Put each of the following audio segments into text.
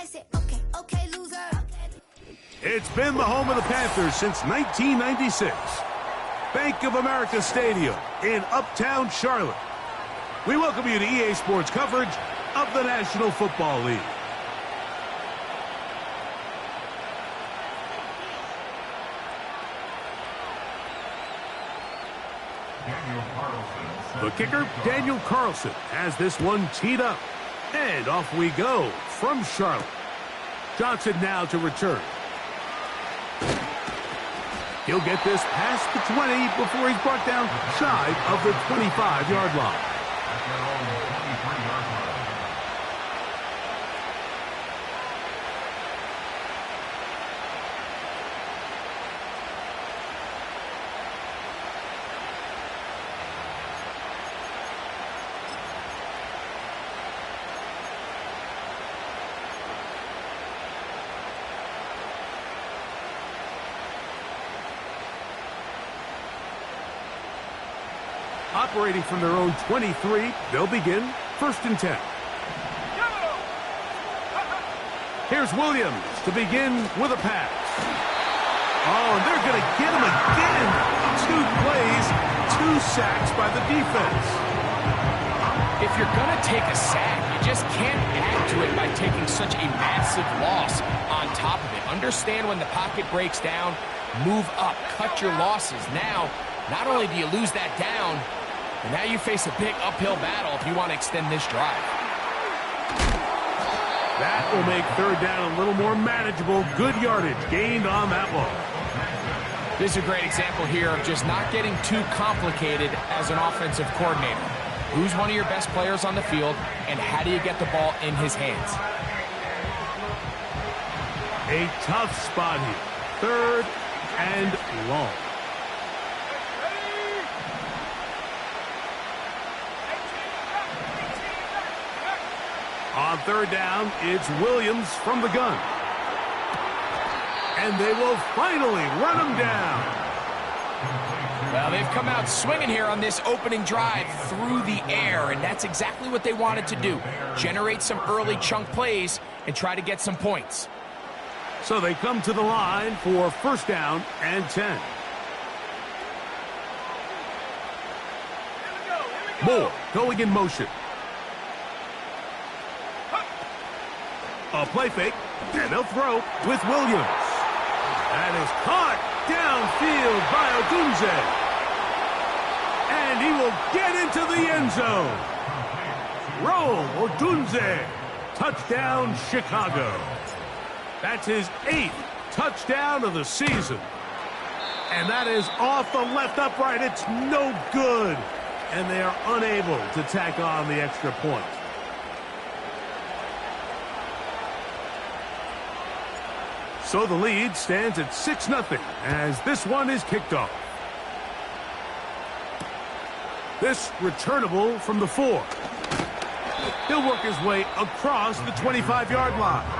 I said, okay, okay, loser. It's been the home of the Panthers since 1996. Bank of America Stadium in Uptown Charlotte. We welcome you to EA Sports coverage of the National Football League. The kicker, Daniel Carlson, has this one teed up. And off we go from Charlotte. Johnson now to return. He'll get this past the 20 before he's brought down shy of the 25-yard line. Operating from their own 23, they'll begin 1st and 10. Here's Williams to begin with a pass. Oh, and they're going to get him again. 2 plays, 2 sacks by the defense. If you're going to take a sack, you just can't add to it by taking such a massive loss on top of it. Understand when the pocket breaks down, move up, cut your losses. Now, not only do you lose that down, and now you face a big uphill battle if you want to extend this drive. That will make 3rd down a little more manageable. Good yardage gained on that one. This is a great example here of just not getting too complicated as an offensive coordinator. Who's one of your best players on the field, and how do you get the ball in his hands? A tough spot here. 3rd and long. On 3rd down, it's Williams from the gun. And they will finally run him down. Well, they've come out swinging here on this opening drive through the air, and that's exactly what they wanted to do. Generate some early chunk plays and try to get some points. So they come to the line for 1st down and 10. Moore going in motion. A play fake, and they'll throw with Williams. That is caught downfield by Odunze. And he will get into the end zone. Roll Odunze. Touchdown, Chicago. That's his 8th touchdown of the season. And that is off the left upright. It's no good. And they are unable to tack on the extra point. So the lead stands at 6-0 as this one is kicked off. This returnable from the 4. He'll work his way across the 25-yard line.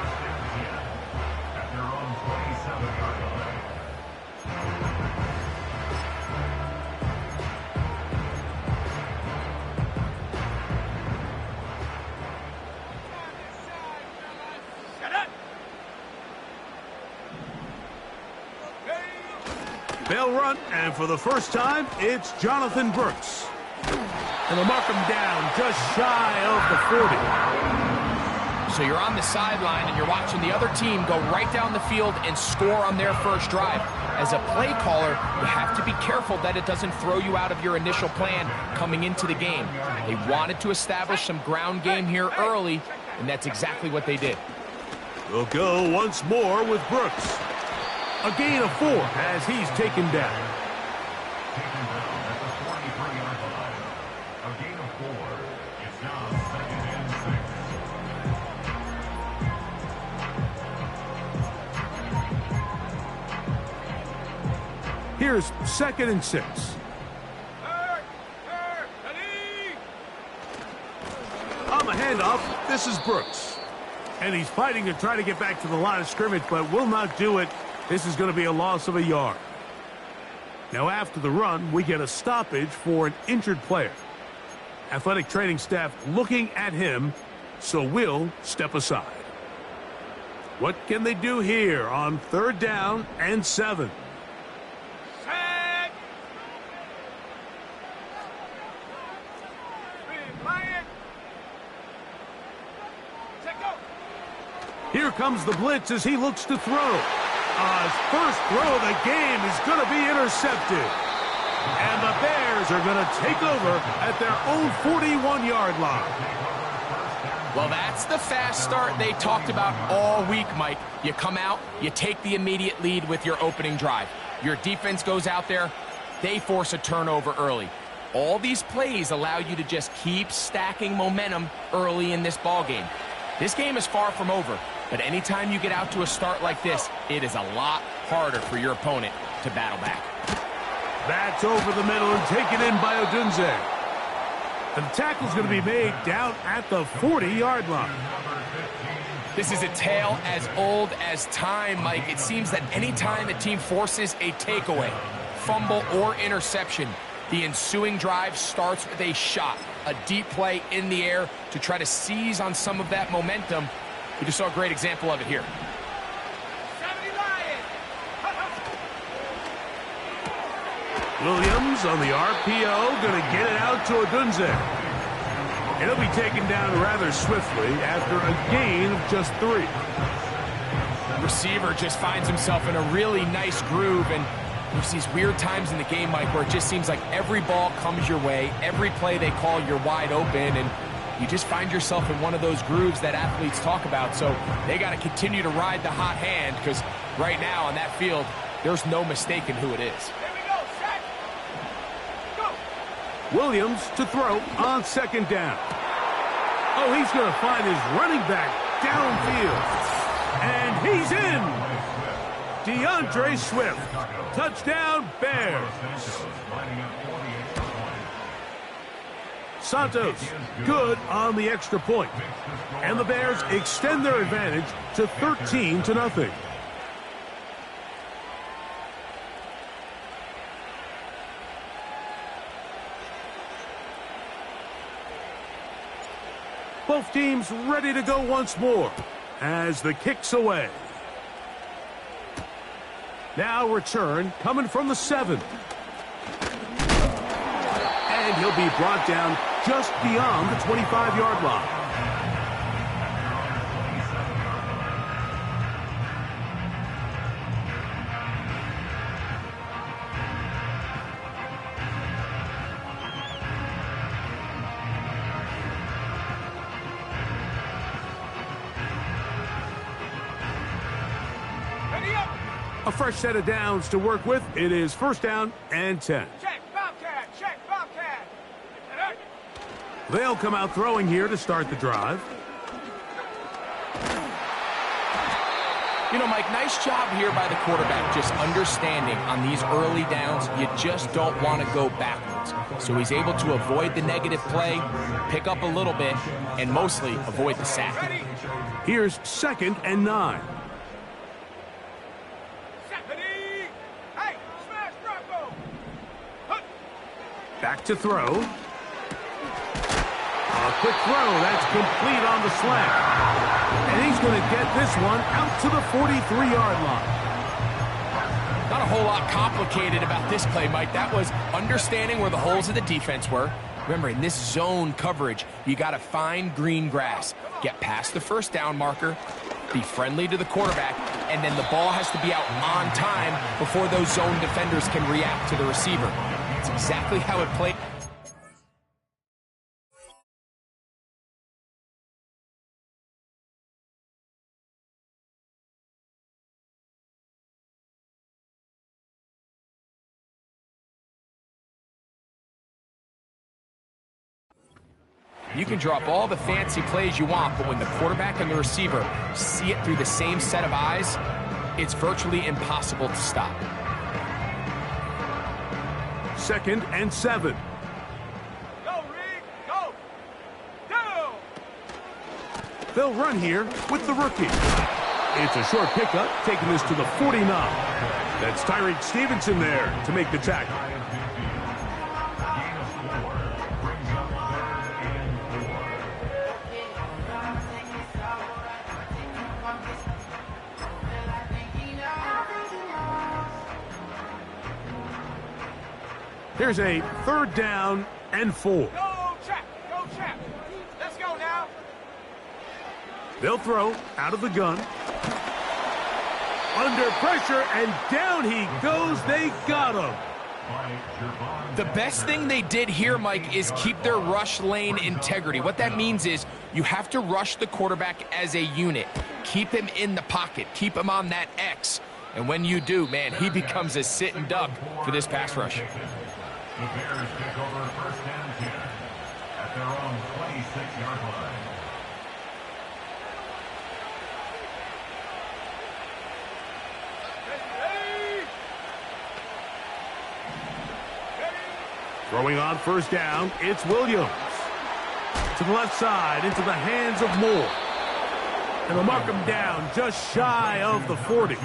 They'll run, and for the first time, it's Jonathan Brooks. And they'll mark him down just shy of the 40. So you're on the sideline, and you're watching the other team go right down the field and score on their first drive. As a play caller, you have to be careful that it doesn't throw you out of your initial plan coming into the game. They wanted to establish some ground game here early, and that's exactly what they did. We'll go once more with Brooks. A gain of 4 as he's taken down. A gain of 4. It's now 2nd and 6. Here's 2nd and 6. On the handoff, this is Brooks. And he's fighting to try to get back to the line of scrimmage, but will not do it. This is going to be a loss of a yard. Now after the run, we get a stoppage for an injured player. Athletic training staff looking at him, so we'll step aside. What can they do here on 3rd down and 7? Set. Set, go. Here comes the blitz as he looks to throw. His first throw of the game is going to be intercepted. And the Bears are going to take over at their own 41-yard line. Well, that's the fast start they talked about all week, Mike. You come out, you take the immediate lead with your opening drive. Your defense goes out there, they force a turnover early. All these plays allow you to just keep stacking momentum early in this ball game. This game is far from over, but anytime you get out to a start like this, it is a lot harder for your opponent to battle back. That's over the middle and taken in by Odunze. And the tackle's going to be made down at the 40-yard line. This is a tale as old as time, Mike. It seems that any time the team forces a takeaway, fumble, or interception, the ensuing drive starts with a shot, a deep play in the air to try to seize on some of that momentum. We just saw a great example of it here. 70 Lions. Williams on the RPO, going to get it out to Odunze. And he'll be taken down rather swiftly after a gain of just 3. Receiver just finds himself in a really nice groove, and there's these weird times in the game, Mike, where it just seems like every ball comes your way, every play they call, you're wide open, and you just find yourself in one of those grooves that athletes talk about. So they got to continue to ride the hot hand, because right now on that field, there's no mistaking who it is. Williams to throw on 2nd down. Oh, he's going to find his running back downfield. And he's in. DeAndre Swift. Touchdown, Bears. Santos, good on the extra point. And the Bears extend their advantage to 13-0. Both teams ready to go once more as the kick's away. Now return coming from the 7. And he'll be brought down just beyond the 25-yard line. A fresh set of downs to work with. It is 1st down and 10. Check, Bobcat. Check, Bobcat. They'll come out throwing here to start the drive. You know, Mike, nice job here by the quarterback, just understanding on these early downs, you just don't want to go backwards. So he's able to avoid the negative play, pick up a little bit, and mostly avoid the sack. Here's 2nd and 9. Back to throw. A quick throw. That's complete on the slant. And he's going to get this one out to the 43-yard line. Not a whole lot complicated about this play, Mike. That was understanding where the holes of the defense were. Remember, in this zone coverage, you got to find green grass. Get past the 1st down marker, be friendly to the quarterback, and then the ball has to be out on time before those zone defenders can react to the receiver. That's exactly how it played. You can drop all the fancy plays you want, but when the quarterback and the receiver see it through the same set of eyes, it's virtually impossible to stop. 2nd and 7. Go, Reed, go. Go. They'll run here with the rookie. It's a short pickup, taking this to the 49. That's Tyreek Stevenson there to make the tackle. Here's a 3rd down and 4. Go, check. Go, check. Let's go now. They'll throw out of the gun. Under pressure, and down he goes. They got him. The best thing they did here, Mike, is keep their rush lane integrity. What that means is you have to rush the quarterback as a unit. Keep him in the pocket. Keep him on that X. And when you do, man, he becomes a sitting duck for this pass rush. The Bears take over 1st and 10 at their own 26-yard line. Ready? Ready? Throwing on 1st down, it's Williams. To the left side, into the hands of Moore. And they'll mark him down just shy of the 40.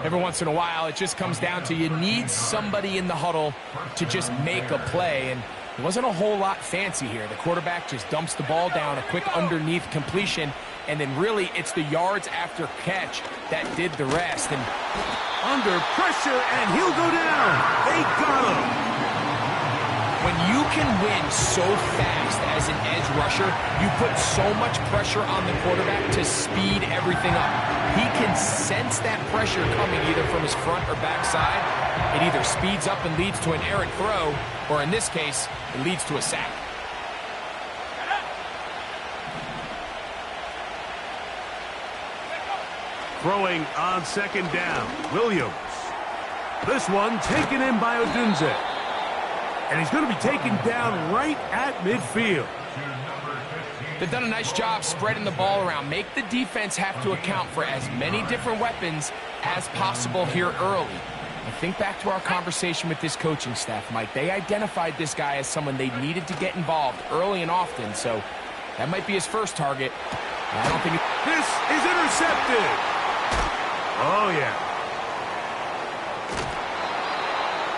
Every once in a while, it just comes down to you need somebody in the huddle to just make a play. And it wasn't a whole lot fancy here. The quarterback just dumps the ball down, a quick underneath completion, and then really it's the yards after catch that did the rest. And Under pressure, and he'll go down. They got him. when you can win so fast as an edge rusher, you put so much pressure on the quarterback to speed everything up. He can sense that pressure coming either from his front or back side. It either speeds up and leads to an errant throw, or in this case, it leads to a sack. Throwing on 2nd down, Williams. This one taken in by Odunze. And he's going to be taken down right at midfield. They've done a nice job spreading the ball around. Make the defense have to account for as many different weapons as possible here early. And think back to our conversation with this coaching staff, Mike. They identified this guy as someone they needed to get involved early and often, so that might be his first target. I don't think This is intercepted. Oh, yeah.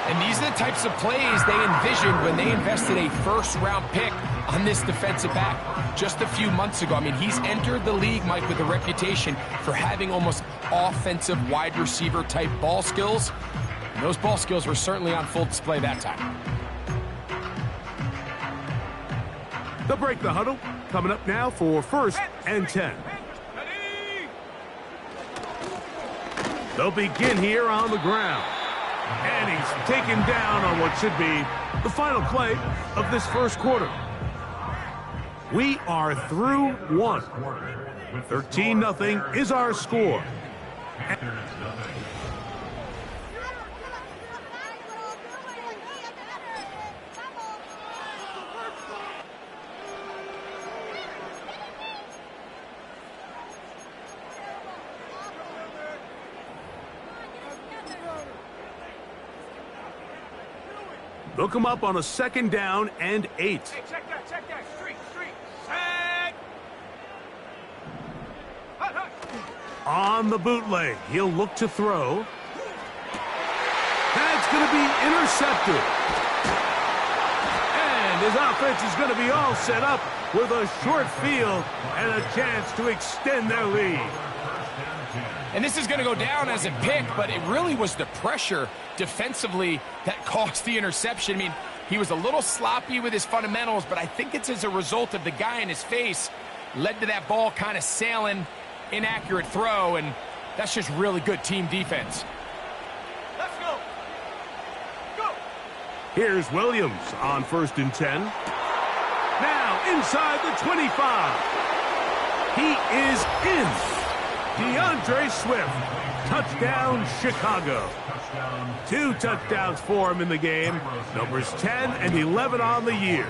And these are the types of plays they envisioned when they invested a first-round pick on this defensive back just a few months ago. I mean, he's entered the league, Mike, with a reputation for having almost offensive wide receiver type ball skills. And those ball skills were certainly on full display that time. They'll break the huddle. Coming up now for 1st and 10. Ready? They'll begin here on the ground. And he's taken down on what should be the final play of this first quarter. We are through one. 13-0 is our score. They'll come up on a 2nd down and 8. Hey, check that, street, set. Hut, hut. On the bootleg, he'll look to throw. That's going to be intercepted. And his offense is going to be all set up with a short field and a chance to extend their lead. And this is going to go down as a pick, but it really was the pressure defensively that caused the interception. I mean, he was a little sloppy with his fundamentals, but I think it's as a result of the guy in his face led to that ball kind of sailing, inaccurate throw, and that's just really good team defense. Let's go. Go. Here's Williams on 1st and 10. Now inside the 25. He is in. DeAndre Swift. Touchdown, Chicago. 2 touchdowns for him in the game. Numbers 10 and 11 on the year.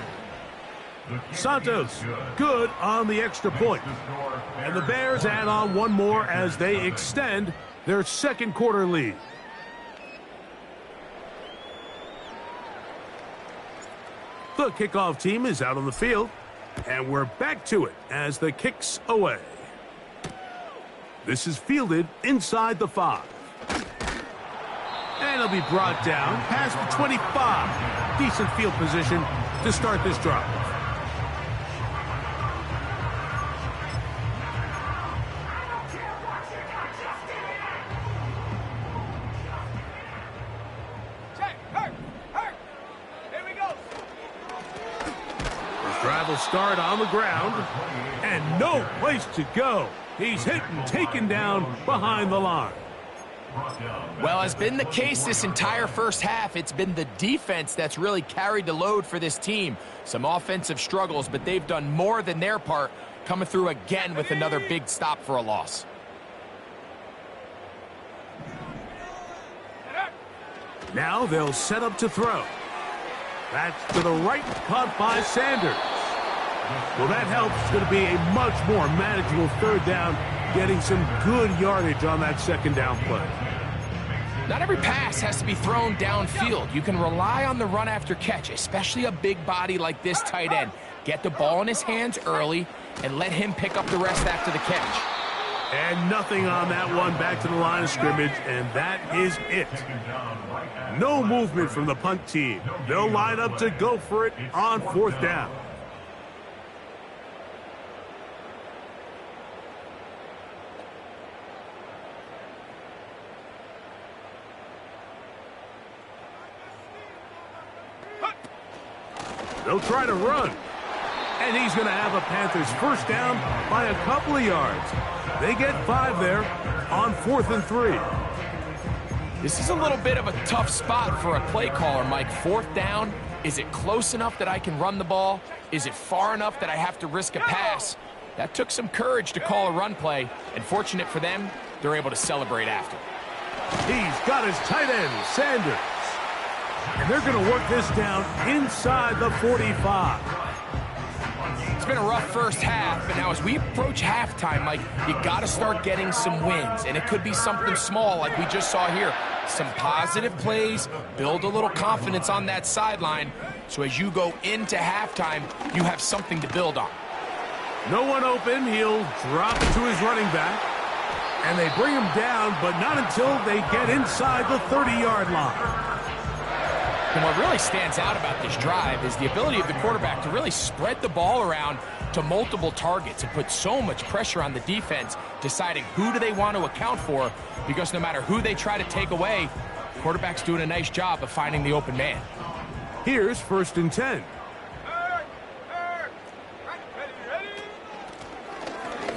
Santos, good on the extra point. And the Bears add on one more as they extend their 2nd quarter lead. The kickoff team is out on the field, and we're back to it as the kick's away. This is fielded inside the 5. And it'll be brought down past the 25. Decent field position to start this drive. Check. Hey, start on the ground, and no place to go. He's hit and taken down behind the line. Well, as been the case this entire first half, it's been the defense that's really carried the load for this team. Some offensive struggles, but they've done more than their part, coming through again with another big stop for a loss. Now they'll set up to throw. That's to the right, caught by Sanders. Well, that helps. It's going to be a much more manageable third down, getting some good yardage on that second down play. Not every pass has to be thrown downfield. You can rely on the run after catch, especially a big body like this tight end. Get the ball in his hands early and let him pick up the rest after the catch. And nothing on that one, back to the line of scrimmage, and that is it. No movement from the punt team. They'll line up to go for it on fourth down. They'll try to run. And he's going to have a Panthers first down by a couple of yards. They get 5 there on 4th and 3. This is a little bit of a tough spot for a play caller, Mike. 4th down, is it close enough that I can run the ball? Is it far enough that I have to risk a pass? That took some courage to call a run play, and fortunate for them, they're able to celebrate after. He's got his tight end, Sanders. And they're going to work this down inside the 45. It's been a rough first half, but now as we approach halftime, Mike, you got to start getting some wins, and it could be something small like we just saw here. Some positive plays, build a little confidence on that sideline, so as you go into halftime, you have something to build on. No one open. He'll drop it to his running back, and they bring him down, but not until they get inside the 30-yard line. And what really stands out about this drive is the ability of the quarterback to really spread the ball around to multiple targets and put so much pressure on the defense, deciding who do they want to account for, because no matter who they try to take away, the quarterback's doing a nice job of finding the open man. Here's 1st and 10.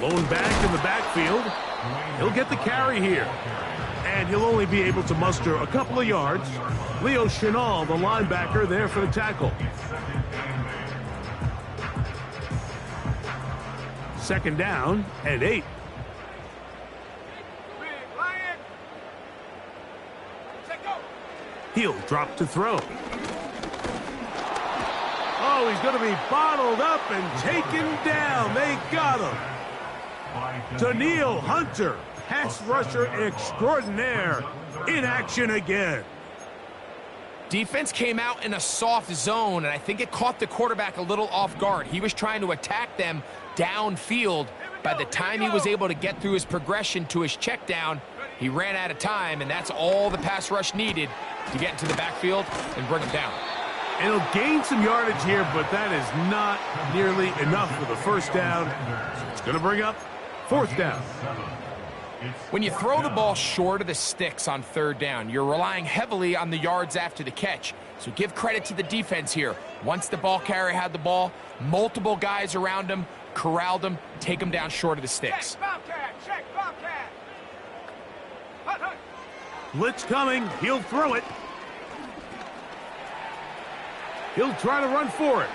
Lone back in the backfield. He'll get the carry here. And he'll only be able to muster a couple of yards. Leo Chenal, the linebacker, there for the tackle. 2nd down and 8. He'll drop to throw. Oh, he's going to be bottled up and taken down. They got him. Danielle Hunter, pass rusher extraordinaire, in action again. Defense came out in a soft zone, and I think it caught the quarterback a little off guard. He was trying to attack them downfield. By the time he was able to get through his progression to his check down, he ran out of time, and that's all the pass rush needed to get into the backfield and bring him down. And he'll gain some yardage here, but that is not nearly enough for the first down. So it's going to bring up 4th down. When you throw the ball short of the sticks on 3rd down, you're relying heavily on the yards after the catch. So give credit to the defense here. Once the ball carrier had the ball, multiple guys around him, corralled him, take him down short of the sticks. Check Bobcat, check Bobcat. Hunt, hunt. Blitz coming. He'll throw it. He'll try to run for it.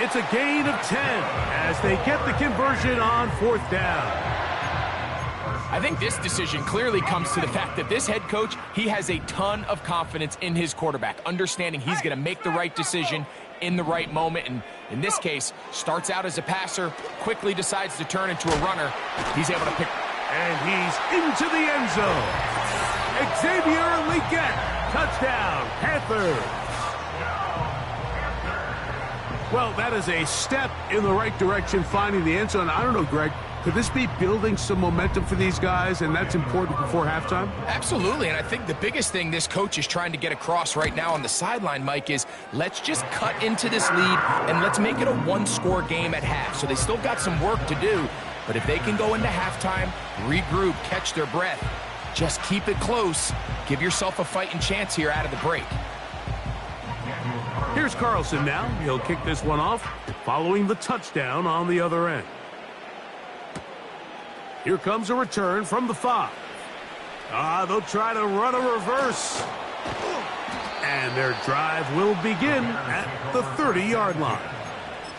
It's a gain of 10 as they get the conversion on 4th down. I think this decision clearly comes to the fact that this head coach, he has a ton of confidence in his quarterback, understanding he's going to make the right decision in the right moment, and in this case, starts out as a passer, quickly decides to turn into a runner. He's able to pick. And he's into the end zone. Xavier Legette, touchdown, Panthers. Well, that is a step in the right direction, finding the end zone. I don't know, Greg. Could this be building some momentum for these guys, and that's important before halftime? Absolutely, and I think the biggest thing this coach is trying to get across right now on the sideline, Mike, is let's just cut into this lead, and let's make it a one-score game at half. So they still got some work to do, but if they can go into halftime, regroup, catch their breath, just keep it close, give yourself a fighting chance here out of the break. Here's Carlson now. He'll kick this one off. following the touchdown on the other end. Here comes a return from the 5. They'll try to run a reverse. And their drive will begin at the 30-yard line.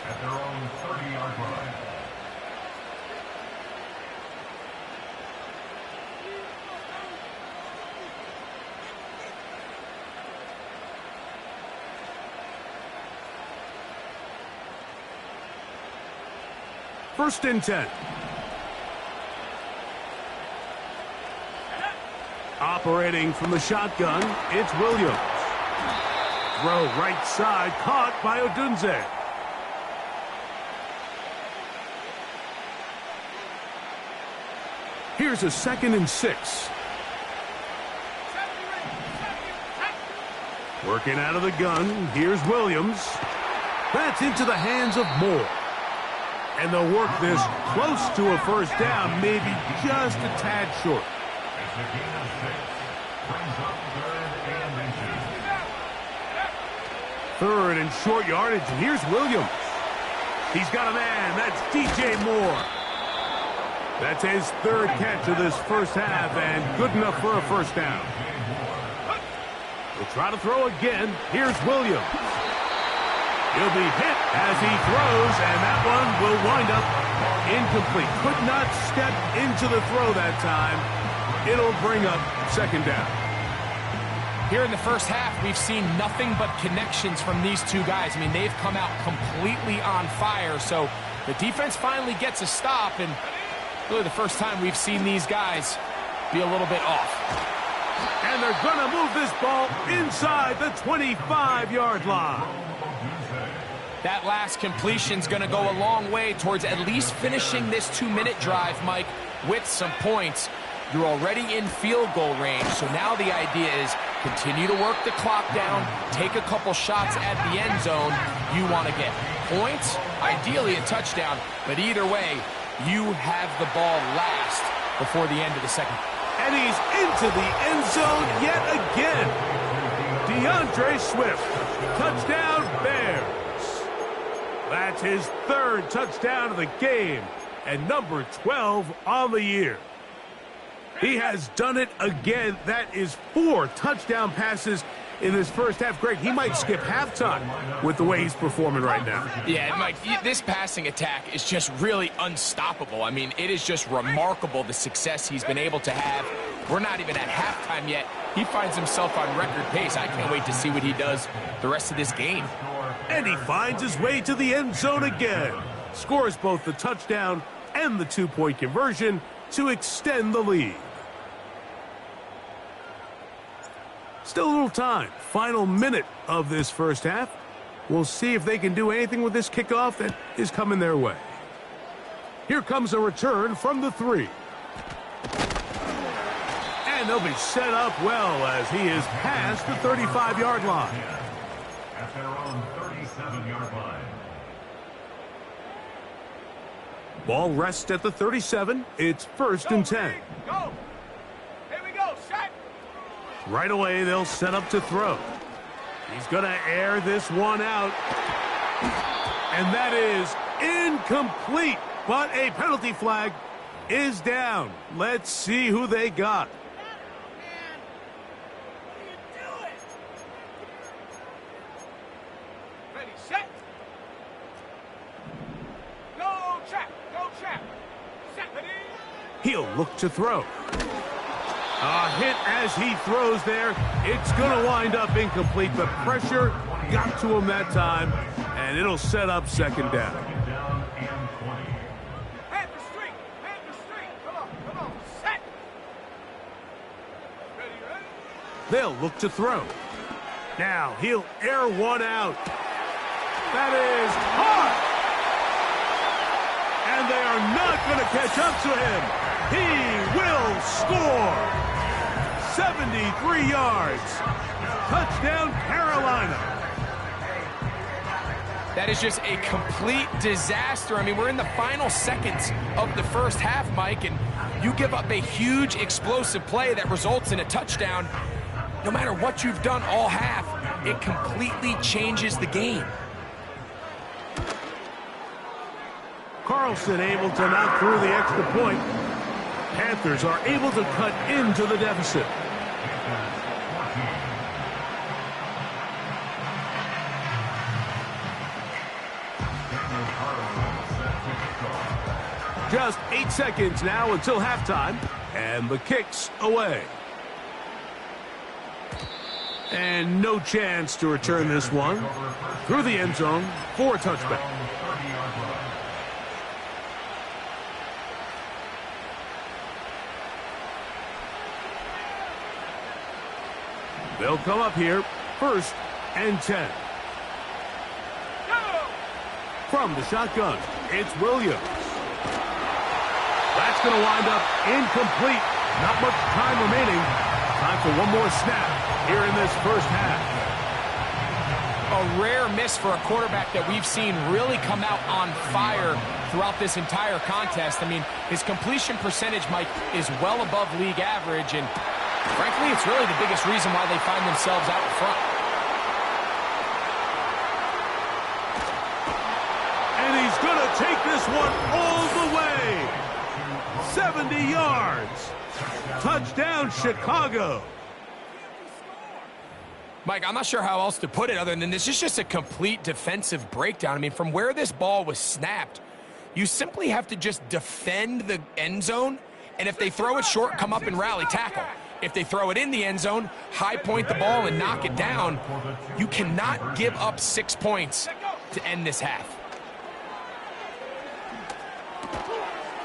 At their own 30-yard line. First and 10. Operating from the shotgun, it's Williams. Throw right side, caught by Odunze. Here's a 2nd and 6. Working out of the gun, here's Williams. That's into the hands of Moore. And they'll work this close to a first down, maybe just a tad short. It's a gain of 6. Brings up 3rd and inches. 3rd and short yardage, and here's Williams. He's got a man, that's DJ Moore. That's his 3rd catch of this first half, and good enough for a first down. We'll try to throw again. Here's Williams. He'll be hit as he throws, and that one will wind up incomplete. Could not step into the throw that time. It'll bring up 2nd down. Here in the first half, we've seen nothing but connections from these two guys. I mean, they've come out completely on fire, so the defense finally gets a stop, and really the first time we've seen these guys be a little bit off. And they're going to move this ball inside the 25-yard line. That last completion's going to go a long way towards at least finishing this 2-minute drive, Mike, with some points. You're already in field goal range, so now the idea is continue to work the clock down, take a couple shots at the end zone. You want to get points, ideally a touchdown, but either way, you have the ball last before the end of the second. And he's into the end zone yet again. DeAndre Swift, touchdown Bears. That's his 3rd touchdown of the game and number 12 on the year. He has done it again. That is 4 touchdown passes in this first half. Greg, he might skip halftime with the way he's performing right now. Yeah, Mike, this passing attack is just really unstoppable. I mean, it is just remarkable the success he's been able to have. We're not even at halftime yet. He finds himself on record pace. I can't wait to see what he does the rest of this game. And he finds his way to the end zone again. Scores both the touchdown and the 2-point conversion to extend the lead. Still a little time. Final minute of this first half. We'll see if they can do anything with this kickoff that is coming their way. Here comes a return from the 3. And they'll be set up well as he is past the 35-yard line. At their own 37-yard line. Ball rests at the 37. It's 1st and 10. Go. Here we go. Set. Right away, they'll set up to throw. He's going to air this one out. And that is incomplete. But a penalty flag is down. Let's see who they got. Ready, set. Go, trap. Go, trap. Set, ready. He'll look to throw. A hit as he throws there. It's going to wind up incomplete, but pressure got to him that time, and it'll set up 2nd down. Hand the street. Hand the street. Come on. Set. Ready. They'll look to throw. Now he'll air one out. That is hard. And they are not going to catch up to him. He will score. 73 yards. Touchdown, Carolina. That is just a complete disaster. I mean, we're in the final seconds of the first half, Mike, and you give up a huge explosive play that results in a touchdown. No matter what you've done all half, it completely changes the game. Carlson able to knock through the extra point. Panthers are able to cut into the deficit. Just 8 seconds now until halftime, and the kick's away. And no chance to return this one through the end zone for a touchback. They'll come up here, 1st and 10. From the shotgun, it's Williams. That's going to wind up incomplete. Not much time remaining. Time for one more snap here in this first half. A rare miss for a quarterback that we've seen really come out on fire throughout this entire contest. I mean, his completion percentage, Mike, is well above league average, and frankly, it's really the biggest reason why they find themselves out in front. And he's going to take this one all the way. 70 yards. Touchdown, Chicago. Mike, I'm not sure how else to put it other than this is just a complete defensive breakdown. I mean, from where this ball was snapped, you simply have to just defend the end zone, and if they throw it short, come up and rally tackle. If they throw it in the end zone, high point the ball and knock it down. You cannot give up 6 points to end this half.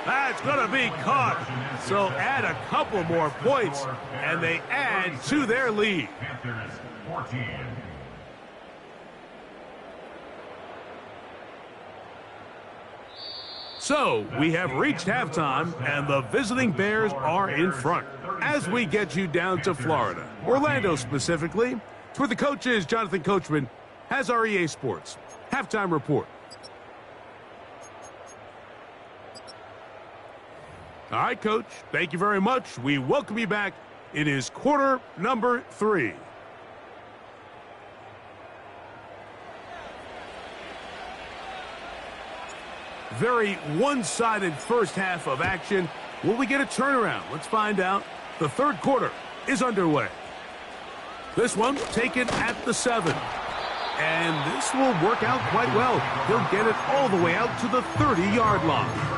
That's going to be caught. So add a couple more points, and they add to their lead. Panthers 14. So we have reached halftime, and the visiting Bears are in front. As we get you down to Florida, Orlando specifically, it's where the coach is. Jonathan Coachman has our EA Sports halftime report. All right, Coach, thank you very much. We welcome you back. It is quarter number 3. Very one-sided first half of action. Will we get a turnaround? Let's find out. The third quarter is underway. This one taken at the 7. And this will work out quite well. He'll get it all the way out to the 30-yard line.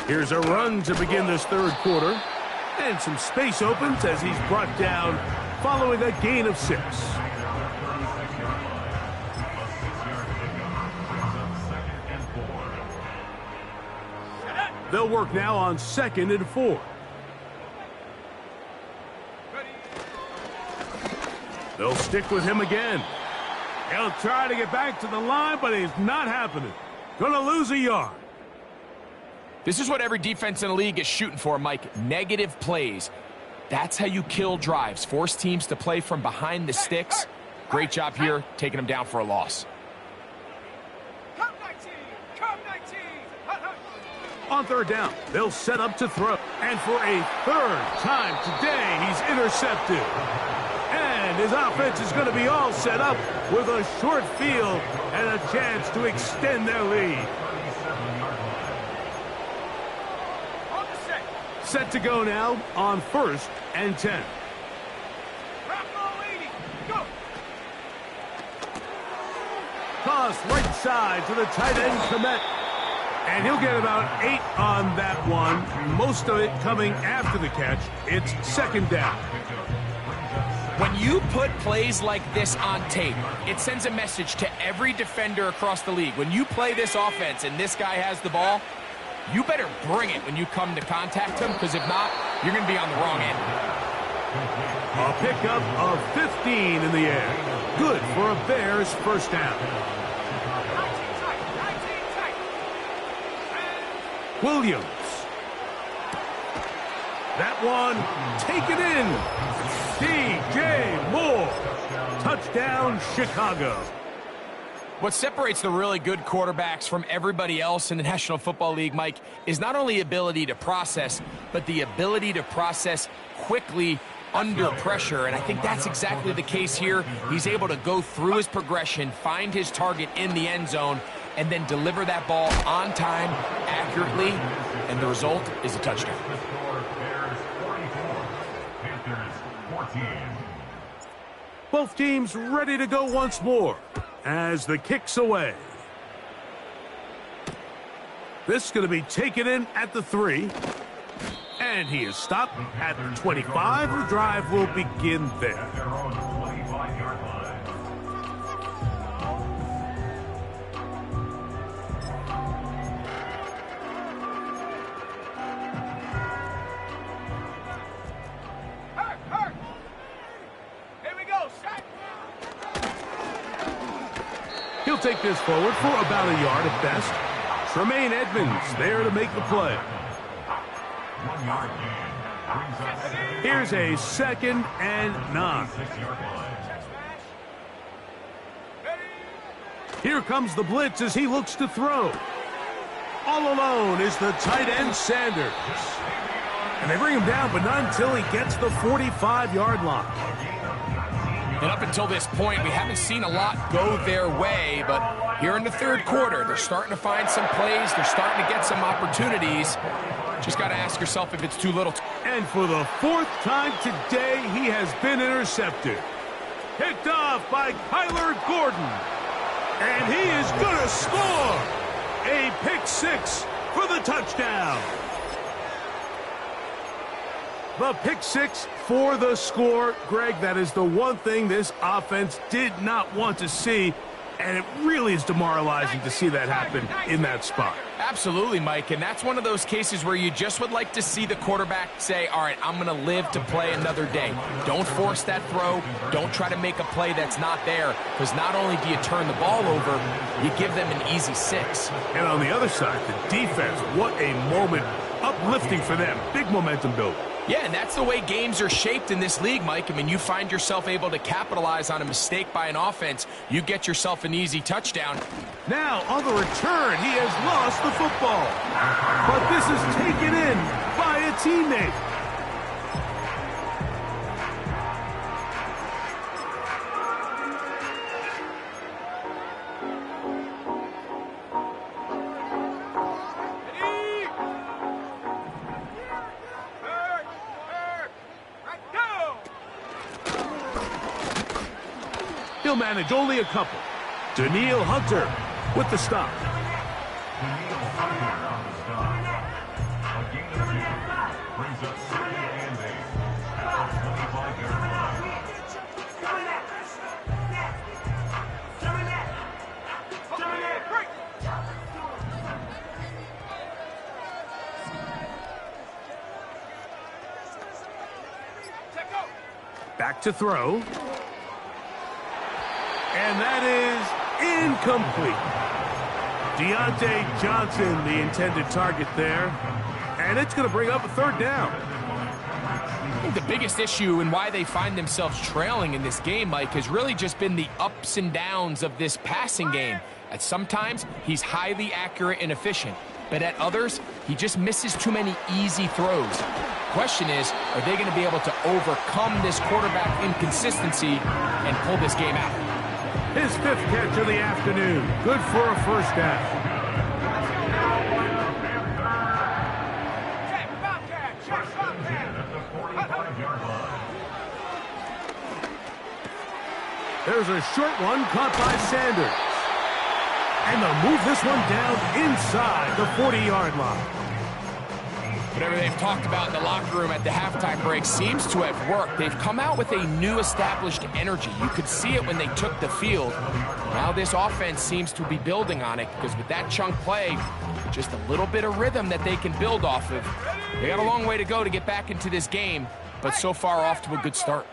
Here's a run to begin this third quarter. And some space opens as he's brought down following a gain of 6. They'll work now on 2nd and 4. They'll stick with him again. He'll try to get back to the line, but it's not happening. Gonna lose a yard. This is what every defense in the league is shooting for, Mike. Negative plays. That's how you kill drives. Force teams to play from behind the sticks. Great job here, taking them down for a loss. Come 19! Come 19! On third down, they'll set up to throw. And for a third time today, he's intercepted. And his offense is going to be all set up with a short field and a chance to extend their lead. Set to go now on 1st and 10. Toss right side to the tight end, Kmet. And he'll get about 8 on that one. Most of it coming after the catch. It's 2nd down. When you put plays like this on tape, it sends a message to every defender across the league. When you play this offense and this guy has the ball, you better bring it when you come to contact him, because if not, you're going to be on the wrong end. A pickup of 15 in the air. Good for a Bears first down. Williams. That one taken in. DJ Moore. Touchdown, Chicago. What separates the really good quarterbacks from everybody else in the National Football League, Mike, is not only ability to process, but the ability to process quickly under pressure, and I think that's exactly the case here. He's able to go through his progression, find his target in the end zone, and then deliver that ball on time, accurately, and the result is a touchdown. The score, Bears 44, Panthers 14. Both teams ready to go once more as the kick's away. This is going to be taken in at the 3. And he is stopped at the 25. The drive will begin there. At their own 25-yard line. Hurt! Here we go, set! He'll take this forward for about a yard at best. Tremaine Edmonds there to make the play. 1 yard gain. Brings up Here's a 2nd and 9. 6-yard line. Here comes the blitz as he looks to throw. All alone is the tight end Sanders. And they bring him down, but not until he gets the 45-yard line. And up until this point, we haven't seen a lot go their way, but here in the third quarter, they're starting to find some plays. They're starting to get some opportunities. Just got to ask yourself if it's too little. And for the 4th time today, he has been intercepted. Picked off by Kyler Gordon. And he is going to score. A pick 6 for the touchdown. The pick 6 for the score. Greg, that is the one thing this offense did not want to see. And it really is demoralizing to see that happen in that spot. Absolutely, Mike, and that's one of those cases where you just would like to see the quarterback say, all right, I'm going to live to play another day. Don't force that throw. Don't try to make a play that's not there, because not only do you turn the ball over, you give them an easy 6. And on the other side, the defense, what a moment, uplifting for them. Big momentum build. Yeah, and that's the way games are shaped in this league, Mike. I mean, you find yourself able to capitalize on a mistake by an offense. You get yourself an easy touchdown. Now, on the return, he has lost the football. But this is taken in by a teammate. He'll manage only a couple. Danielle Hunter with the stop. Danielle Hunter on the stop. A gain of 2. Brings up 2nd and 8 at the 25-yard line. Back to throw. And that is incomplete. Deontay Johnson, the intended target there. And it's going to bring up a 3rd down. I think the biggest issue and why they find themselves trailing in this game, Mike, has really just been the ups and downs of this passing game. At sometimes, he's highly accurate and efficient. But at others, he just misses too many easy throws. Question is, are they going to be able to overcome this quarterback inconsistency and pull this game out? His 5th catch of the afternoon. Good for a 1st down. At the 45-yard line. There's a short one caught by Sanders. And they'll move this one down inside the 40-yard line. Whatever they've talked about in the locker room at the halftime break seems to have worked. They've come out with a new established energy. You could see it when they took the field. Now this offense seems to be building on it because with that chunk play, just a little bit of rhythm that they can build off of. They got a long way to go to get back into this game, but so far off to a good start.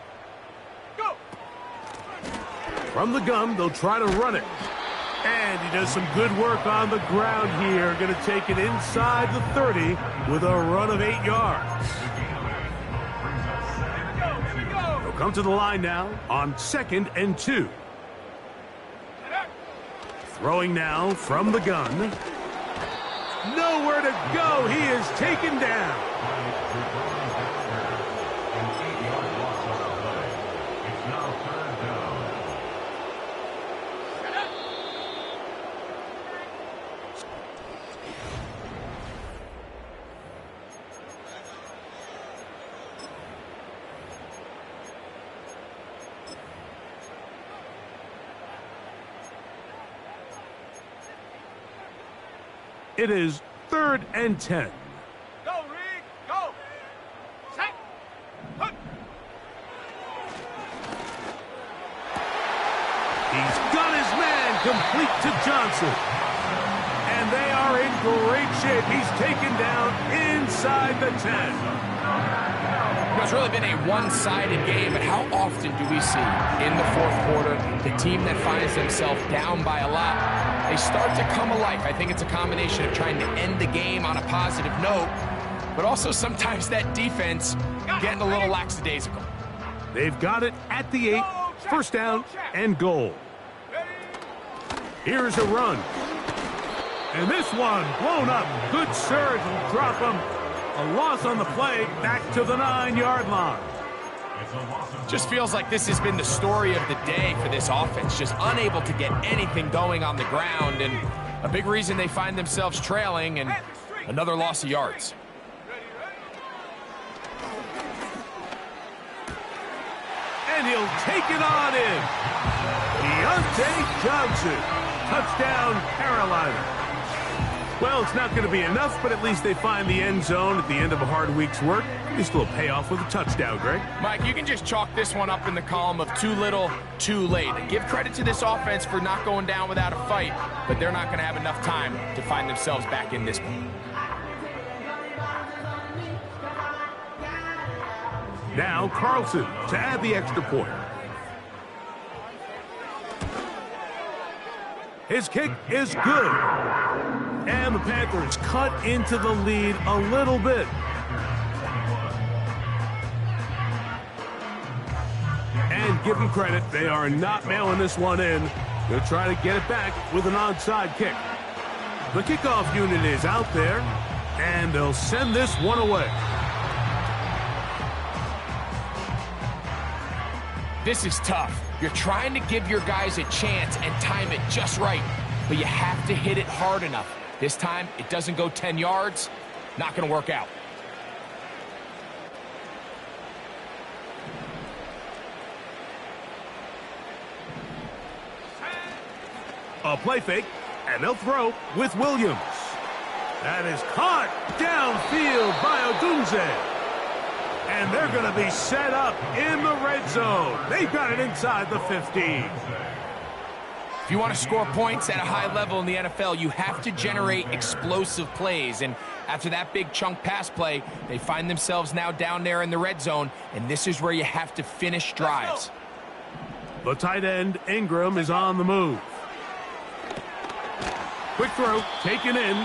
From the gun, they'll try to run it. And he does some good work on the ground here. Going to take it inside the 30 with a run of 8 yards. They'll come to the line now on 2nd and 2. Throwing now from the gun. Nowhere to go. He is taken down. An 8-yard loss on the play. It's now 3rd down. It is 3rd and 10. Go, Reed. Go. Set. Put. He's got his man complete to Johnson. And they are in great shape. He's taken down inside the 10. It's really been a one-sided game, but how often do we see in the 4th quarter the team that finds themselves down by a lot, they start to come alive? I think it's a combination of trying to end the game on a positive note, but also sometimes that defense getting a little lackadaisical. They've got it at the 8, 1st down and goal. Here's a run. And this one blown up. Good surge will drop him. A loss on the play, back to the 9-yard line. Just feels like this has been the story of the day for this offense, just unable to get anything going on the ground, and a big reason they find themselves trailing, and another loss of yards. And he'll take it on in. Deontay Johnson. Touchdown, Carolina. Well, it's not going to be enough, but at least they find the end zone at the end of a hard week's work. At least a little payoff with a touchdown, Greg. Mike, you can just chalk this one up in the column of too little, too late. And give credit to this offense for not going down without a fight, but they're not going to have enough time to find themselves back in this one. Now Carlson to add the extra point. His kick is good. And the Panthers cut into the lead a little bit. And give them credit, they are not mailing this one in. They'll try to get it back with an onside kick. The kickoff unit is out there, and they'll send this one away. This is tough. You're trying to give your guys a chance and time it just right, but you have to hit it hard enough. This time, it doesn't go 10 yards. Not going to work out. A play fake, and they'll throw with Williams. That is caught downfield by Odunze. And they're going to be set up in the red zone. They've got it inside the 15. If you want to score points at a high level in the NFL, you have to generate explosive plays. And after that big chunk pass play, they find themselves now down there in the red zone, and this is where you have to finish drives. The tight end, Ingram, is on the move. Quick throw, taken in.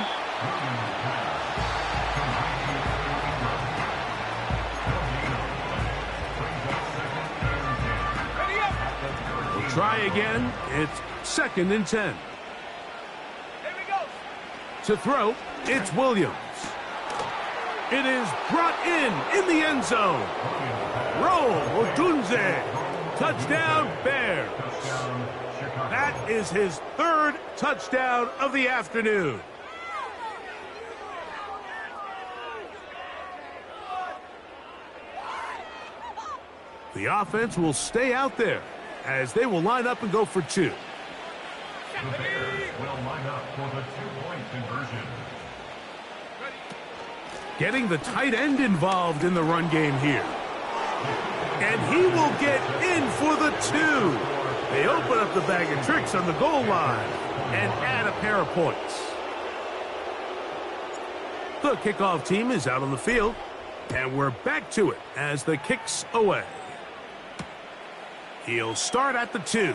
We'll try again. It's 2nd and 10. Here we go. To throw, it's Williams. It is brought in the end zone. Roll, Odunze. Touchdown, Bears. That is his 3rd touchdown of the afternoon. The offense will stay out there as they will line up and go for 2. The Bears will line up for the 2-point conversion. Getting the tight end involved in the run game here. And he will get in for the 2. They open up the bag of tricks on the goal line and add a pair of points. The kickoff team is out on the field, and we're back to it as the kick's away. He'll start at the 2.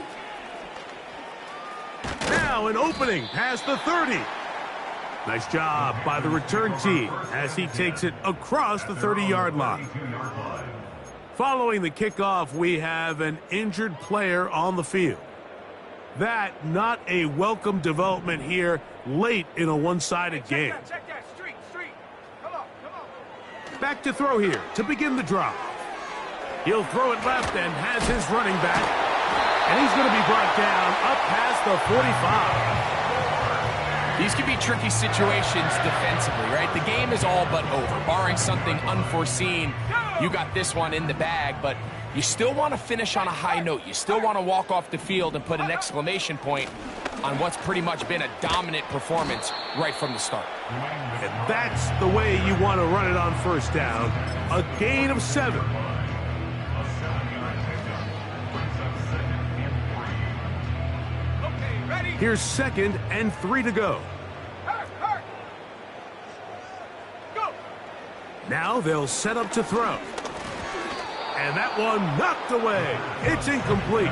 Now an opening past the 30. Nice job by the return team as he takes it across the 30-yard line. Following the kickoff, we have an injured player on the field. That not a welcome development here late in a one-sided game. Check that. Street. Come on. Back to throw here to begin the drive. He'll throw it left and has his running back. And he's going to be brought down up past the 45. These can be tricky situations defensively, right? The game is all but over. Barring something unforeseen, you got this one in the bag, but you still want to finish on a high note. You still want to walk off the field and put an exclamation point on what's pretty much been a dominant performance right from the start. And that's the way you want to run it on first down. A gain of 7. A 7-yard pickup brings up 2nd and 3. Okay, ready? Here's 2nd and 3 to go. Hurt. Go. Now they'll set up to throw. And that one knocked away. It's incomplete.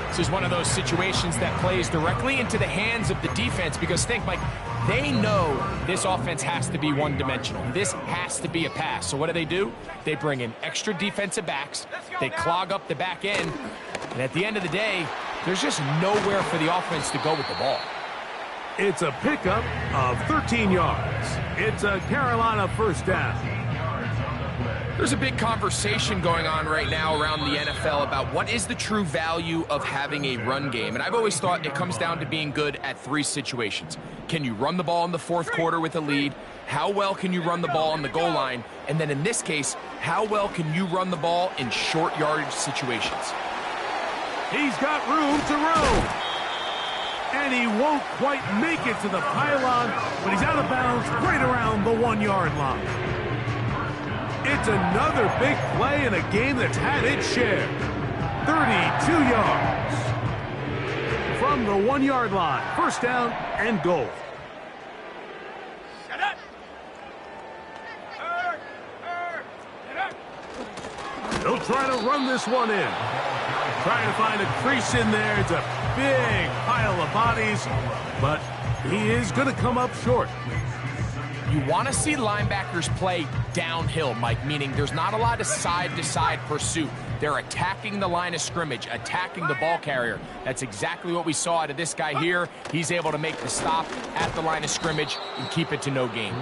This is one of those situations that plays directly into the hands of the defense because think, Mike, they know this offense has to be one-dimensional. This has to be a pass. So what do? They bring in extra defensive backs. They clog up the back end. And at the end of the day, there's just nowhere for the offense to go with the ball. It's a pickup of 13 yards. It's a Carolina first down. There's a big conversation going on right now around the NFL about what is the true value of having a run game. And I've always thought it comes down to being good at 3 situations. Can you run the ball in the 4th quarter with a lead? How well can you run the ball on the goal line? And then in this case, how well can you run the ball in short yardage situations? He's got room to roam. And he won't quite make it to the pylon, but he's out of bounds right around the 1-yard line. It's another big play in a game that's had its share. 32 yards. From the 1-yard line, first down and goal. Shut up. Hurt. They'll try to run this one in. Trying to find a crease in there. It's a big pile of bodies, but he is going to come up short. You want to see linebackers play downhill, Mike, meaning there's not a lot of side-to-side pursuit. They're attacking the line of scrimmage, attacking the ball carrier. That's exactly what we saw out of this guy here. He's able to make the stop at the line of scrimmage and keep it to no gain.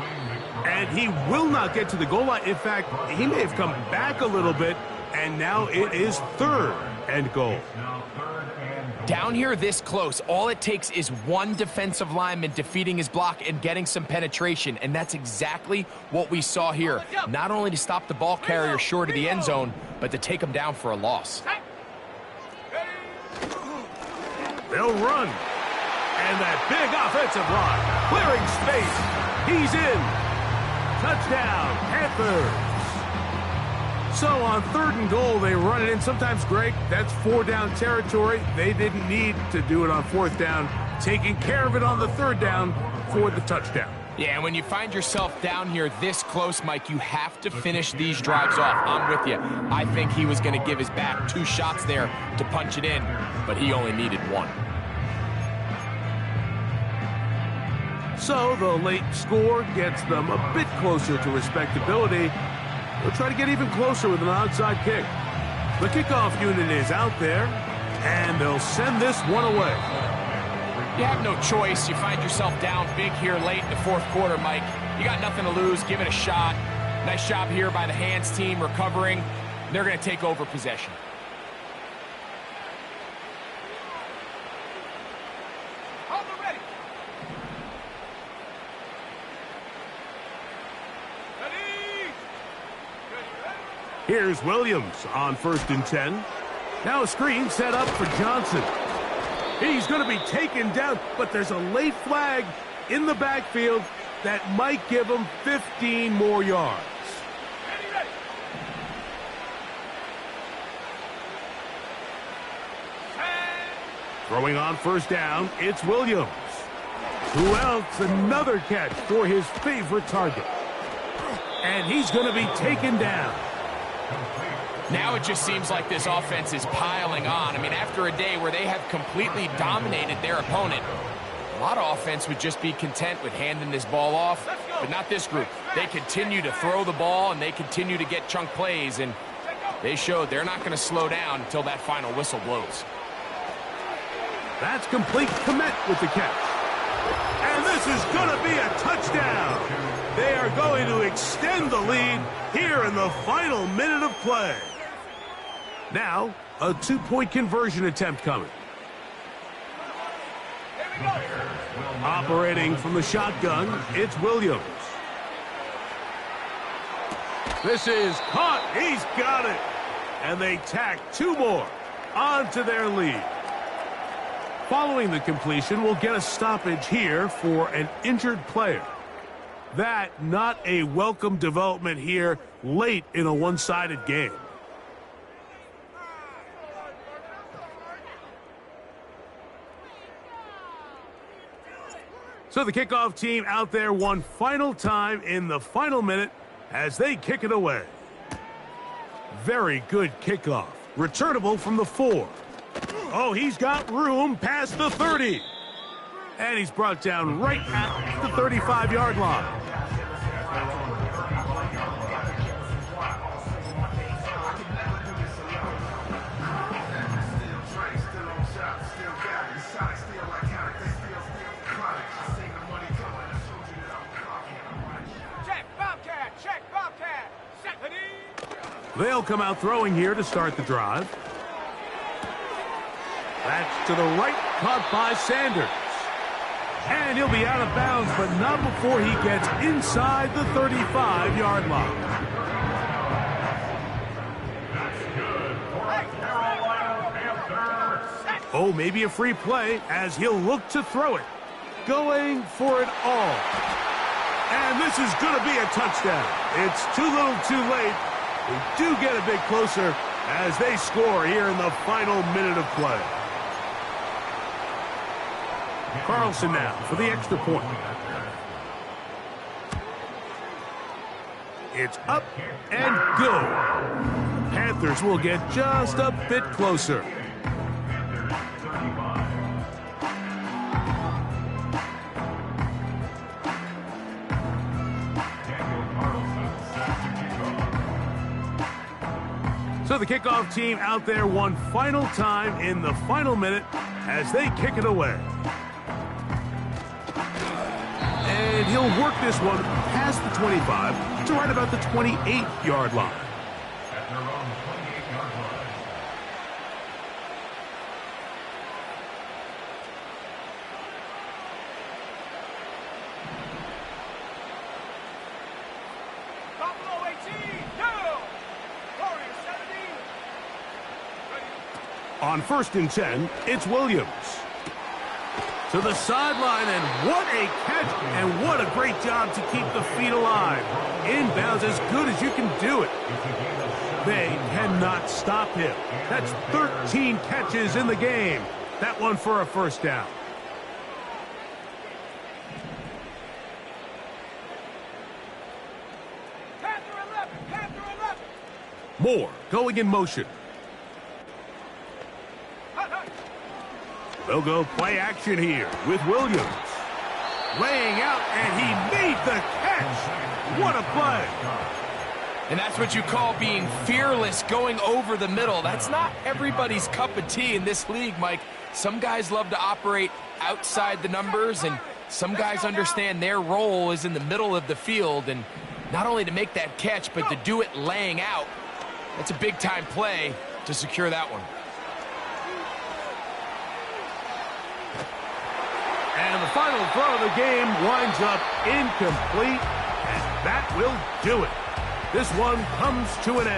And he will not get to the goal line. In fact, he may have come back a little bit, and now it is 3rd and goal. Down here this close, all it takes is one defensive lineman defeating his block and getting some penetration, and that's exactly what we saw here. Not only to stop the ball carrier short of the end zone, but to take him down for a loss. They'll run. And that big offensive line, clearing space. He's in. Touchdown, Panthers. So on 3rd and goal, they run it in. Sometimes, Greg, that's 4-down territory. They didn't need to do it on 4th down. Taking care of it on the 3rd down for the touchdown. Yeah, and when you find yourself down here this close, Mike, you have to finish these drives off. I'm with you. I think he was going to give his back 2 shots there to punch it in, but he only needed 1. So the late score gets them a bit closer to respectability. They'll try to get even closer with an onside kick. The kickoff unit is out there, and they'll send this one away. You have no choice. You find yourself down big here late in the 4th quarter, Mike. You got nothing to lose. Give it a shot. Nice job here by the hands team recovering. They're going to take over possession. Hold it ready. Here's Williams on 1st and 10. Now a screen set up for Johnson. He's going to be taken down, but there's a late flag in the backfield that might give him 15 more yards. Ready. Throwing on 1st down, it's Williams. Who else? Another catch for his favorite target. And he's going to be taken down. Now it just seems like this offense is piling on. I mean, after a day where they have completely dominated their opponent, a lot of offense would just be content with handing this ball off, but not this group. They continue to throw the ball, and they continue to get chunk plays, and they showed they're not going to slow down until that final whistle blows. That's complete. Komet with the catch. And this is going to be a touchdown. They are going to extend the lead here in the final minute of play. Now, a two-point conversion attempt coming. Operating from the shotgun, it's Williams. This is caught. He's got it. And they tack two more onto their lead. Following the completion, we'll get a stoppage here for an injured player. That not a welcome development here late in a one-sided game. So the kickoff team out there one final time in the final minute as they kick it away. Very good kickoff. Returnable from the 4. Oh, he's got room past the 30. And he's brought down right at the 35-yard line. Check, Bobcat. Check, Bobcat. Second. They'll come out throwing here to start the drive. That's to the right, caught by Sanders. And he'll be out of bounds, but not before he gets inside the 35-yard line. Oh, maybe a free play as he'll look to throw it. Going for it all. And this is going to be a touchdown. It's too little too late. We do get a bit closer as they score here in the final minute of play. Carlson now for the extra point. It's up and good. Panthers will get just a bit closer. So the kickoff team out there one final time in the final minute as they kick it away. And he'll work this one past the 25 to right about the 28-yard line. At their own 28-yard line. Buffalo 18. No. Warriors 17. On 1st and 10, it's Williams. To the sideline, and what a catch, and what a great job to keep the feet alive. Inbounds as good as you can do it. They cannot stop him. That's 13 catches in the game. That one for a first down. Panther 11. Panther 11. Moore going in motion. They'll go play action here with Williams. Laying out, and he made the catch. What a play. And that's what you call being fearless, going over the middle. That's not everybody's cup of tea in this league, Mike. Some guys love to operate outside the numbers, and some guys understand their role is in the middle of the field. And not only to make that catch, but to do it laying out. That's a big-time play to secure that one. And the final throw of the game winds up incomplete, and that will do it. This one comes to an end.